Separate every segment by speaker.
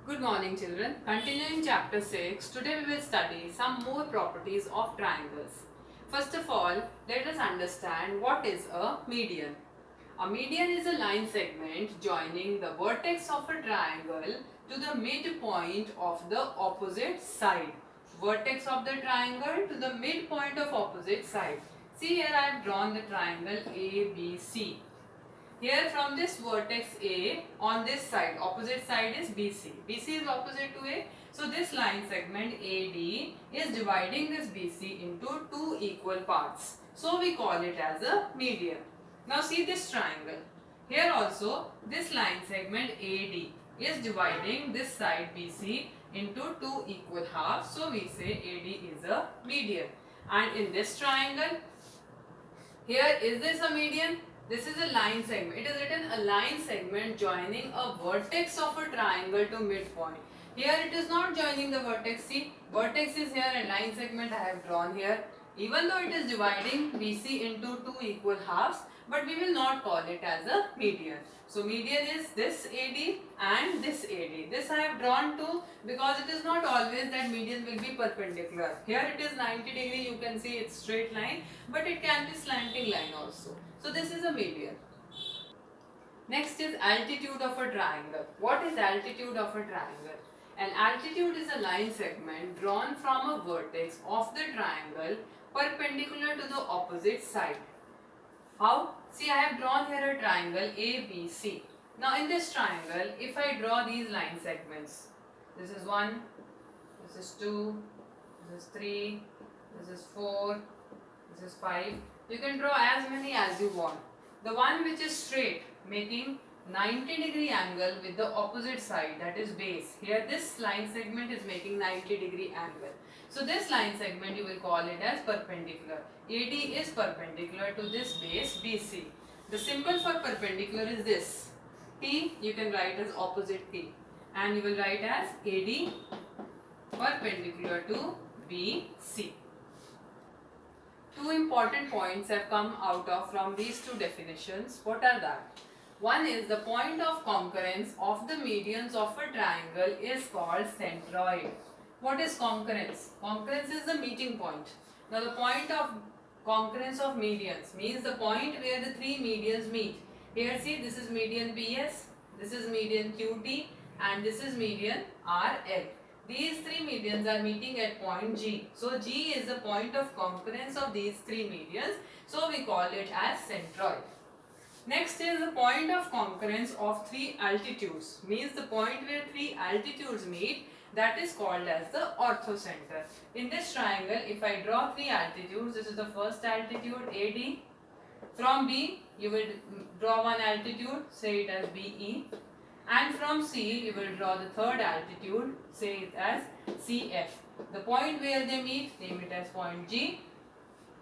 Speaker 1: Good morning children. Continuing chapter 6, today we will study some more properties of triangles. First of all, let us understand what is a median. A median is a line segment joining the vertex of a triangle to the midpoint of the opposite side. Vertex of the triangle to the midpoint of opposite side. See here I have drawn the triangle ABC. Here from this vertex A on this side, opposite side is BC. BC is opposite to A. So this line segment AD is dividing this BC into two equal parts. So we call it as a median. Now see this triangle. Here also this line segment AD is dividing this side BC into two equal halves. So we say AD is a median. And in this triangle, here is this a median? This is a line segment. It is written a line segment joining a vertex of a triangle to midpoint. Here it is not joining the vertex. See, vertex is here and line segment I have drawn here. Even though it is dividing BC into two equal halves, but we will not call it as a median. So median is this AD and this AD. This I have drawn to because it is not always that median will be perpendicular. Here it is 90 degree, you can see it's straight line, but it can be slanting line also. So this is a median. Next is altitude of a triangle. What is altitude of a triangle? An altitude is a line segment drawn from a vertex of the triangle perpendicular to the opposite side. How? See, I have drawn here a triangle ABC. Now in this triangle, if I draw these line segments, this is 1, this is 2, this is 3, this is 4, this is 5. You can draw as many as you want. The one which is straight, making 90 degree angle with the opposite side, that is base. Here this line segment is making 90 degree angle. So this line segment you will call it as perpendicular. AD is perpendicular to this base BC. The symbol for perpendicular is this. T you can write as opposite T. And you will write as AD perpendicular to BC. Two important points have come out of from these two definitions. What are that? One is the point of concurrence of the medians of a triangle is called centroid. What is concurrence? Concurrence is the meeting point. Now the point of concurrence of medians means the point where the three medians meet. Here see, this is median BS, this is median QT and this is median RL. These three medians are meeting at point G. So G is the point of concurrence of these three medians. So we call it as centroid. Next is the point of concurrence of three altitudes. Means the point where three altitudes meet, that is called as the orthocenter. In this triangle, if I draw three altitudes, this is the first altitude AD. From B, you will draw one altitude, say it as BE. And from C, you will draw the third altitude, say it as CF. The point where they meet, name it as point G.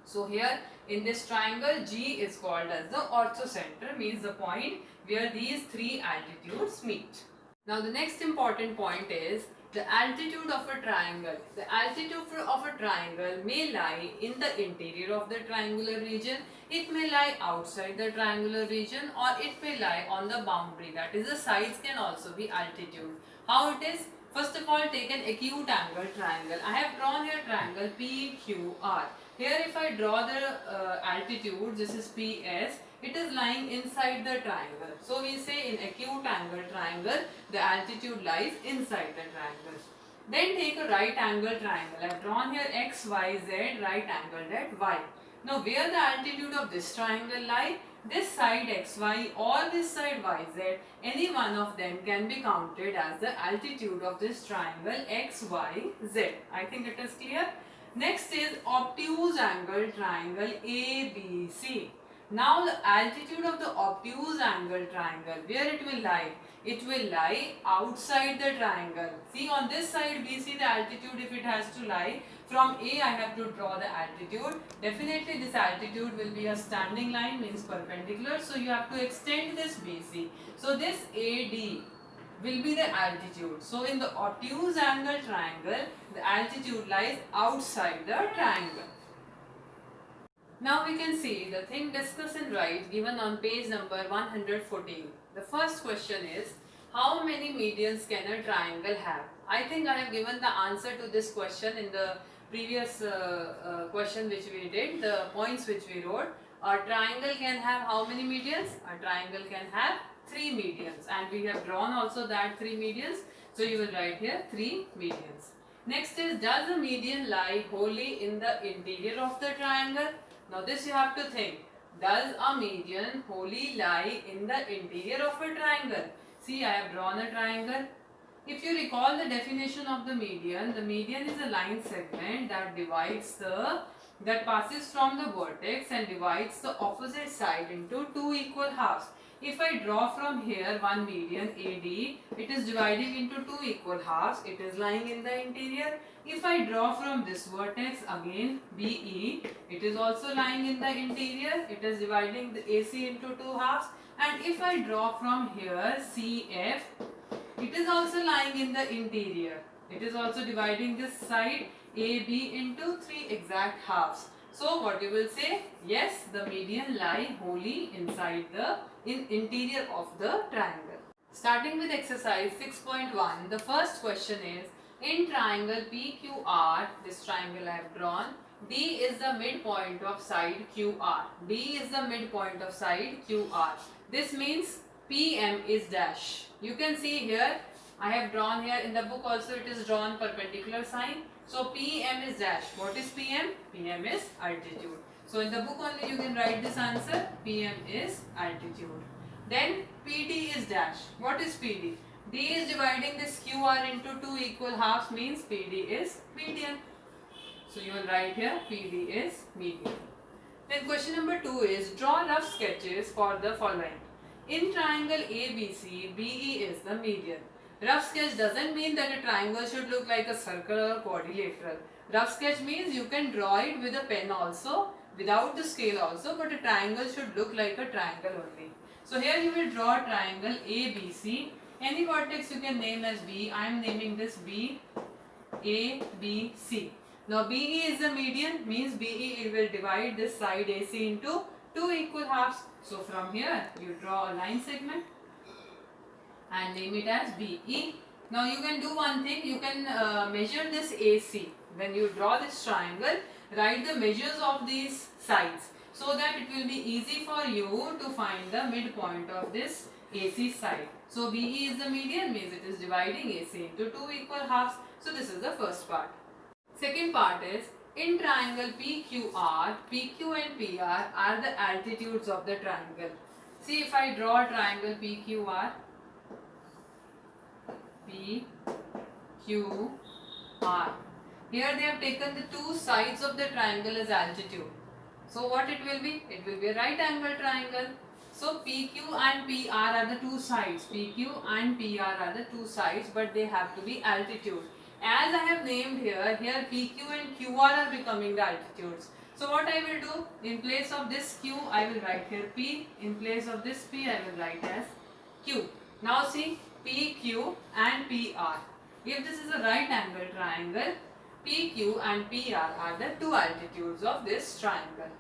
Speaker 1: So here in this triangle, G is called as the orthocenter, means the point where these three altitudes meet. Now the next important point is the altitude of a triangle. The altitude of a triangle may lie in the interior of the triangular region, it may lie outside the triangular region, or it may lie on the boundary. That is, the sides can also be altitude. How it is? First of all, take an acute angle triangle. I have drawn here triangle PQR. Here if I draw the altitude, this is PS, it is lying inside the triangle. So we say in acute angle triangle, the altitude lies inside the triangle. Then take a right angle triangle. I have drawn here X, Y, Z, right angled at Y. Now where the altitude of this triangle lie? This side XY or this side YZ, any one of them can be counted as the altitude of this triangle XYZ. I think it is clear. Next is obtuse angle triangle ABC. Now the altitude of the obtuse angle triangle, where it will lie? It will lie outside the triangle. See, on this side BC, the altitude, if it has to lie from A, I have to draw the altitude. Definitely this altitude will be a standing line, means perpendicular. So you have to extend this BC. So this AD will be the altitude. So in the obtuse angle triangle, the altitude lies outside the triangle. Now we can see the thing discuss and write given on page number 114. The first question is, How many medians can a triangle have? I think I have given the answer to this question in the previous question which we did, the points which we wrote. A triangle can have how many medians? A triangle can have 3 medians, and we have drawn also that 3 medians. So you will write here 3 medians. Next is, does a median lie wholly in the interior of the triangle? Now this you have to think. Does a median wholly lie in the interior of a triangle? See, I have drawn a triangle. If you recall the definition of the median is a line segment that passes from the vertex and divides the opposite side into 2 equal halves. If I draw from here one median AD, it is dividing into 2 equal halves. It is lying in the interior. If I draw from this vertex again BE, it is also lying in the interior. It is dividing the AC into 2 halves. And if I draw from here CF, it is also lying in the interior. It is also dividing this side AB into 3 exact halves. So what you will say? Yes, the median lie wholly inside the interior of the triangle. Starting with exercise 6.1, the first question is, in triangle PQR, this triangle I have drawn, D is the midpoint of side QR. D is the midpoint of side QR. This means PM is dash. You can see here, I have drawn here in the book also it is drawn perpendicular sign. So PM is dash. What is PM? PM is altitude. So in the book only you can write this answer. PM is altitude. Then PD is dash. What is PD? D is dividing this QR into 2 equal halves, means PD is median. So you will write here PD is median. Then question number 2 is, draw rough sketches for the following. In triangle ABC, BE is the median. Rough sketch doesn't mean that a triangle should look like a circle or quadrilateral. Rough sketch means you can draw it with a pen also, without the scale also, but a triangle should look like a triangle only. So here you will draw a triangle ABC. Any vertex you can name as B. I am naming this B, A, B, C. Now BE is the median, means BE it will divide this side AC into 2 equal halves. So from here you draw a line segment and name it as BE. Now you can do one thing, you can measure this AC. When you draw this triangle, write the measures of these sides so that it will be easy for you to find the midpoint of this AC side. So BE is the median, means it is dividing AC into 2 equal halves. So this is the first part. Second part is, in triangle PQR, PQ and PR are the altitudes of the triangle. See, if I draw a triangle PQR, PQR. Here they have taken the 2 sides of the triangle as altitude. So what it will be? It will be a right angle triangle. So PQ and PR are the 2 sides. PQ and PR are the 2 sides, but they have to be altitude. As I have named here PQ and QR are becoming the altitudes. So what I will do, in place of this Q, I will write here P. In place of this P, I will write as Q. Now see, PQ and PR. If this is a right angle triangle, PQ and PR are the 2 altitudes of this triangle.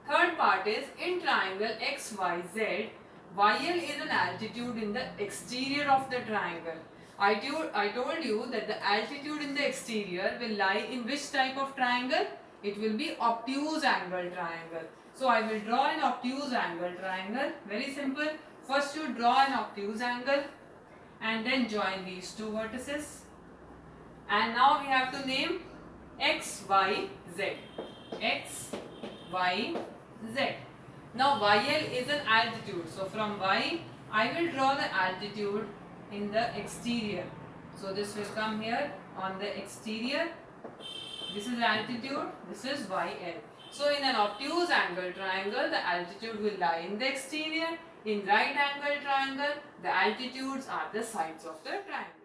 Speaker 1: Third part is, in triangle XYZ, YL is an altitude in the exterior of the triangle. I told you that the altitude in the exterior will lie in which type of triangle? It will be obtuse angle triangle. So I will draw an obtuse angle triangle. Very simple. First you draw an obtuse angle and then join these 2 vertices. And now we have to name X, Y, Z. X, Y, Z. Now YL is an altitude. So from Y, I will draw the altitude in the exterior. So this will come here on the exterior. This is altitude, this is YL. So in an obtuse angle triangle, the altitude will lie in the exterior. In right angle triangle, the altitudes are the sides of the triangle.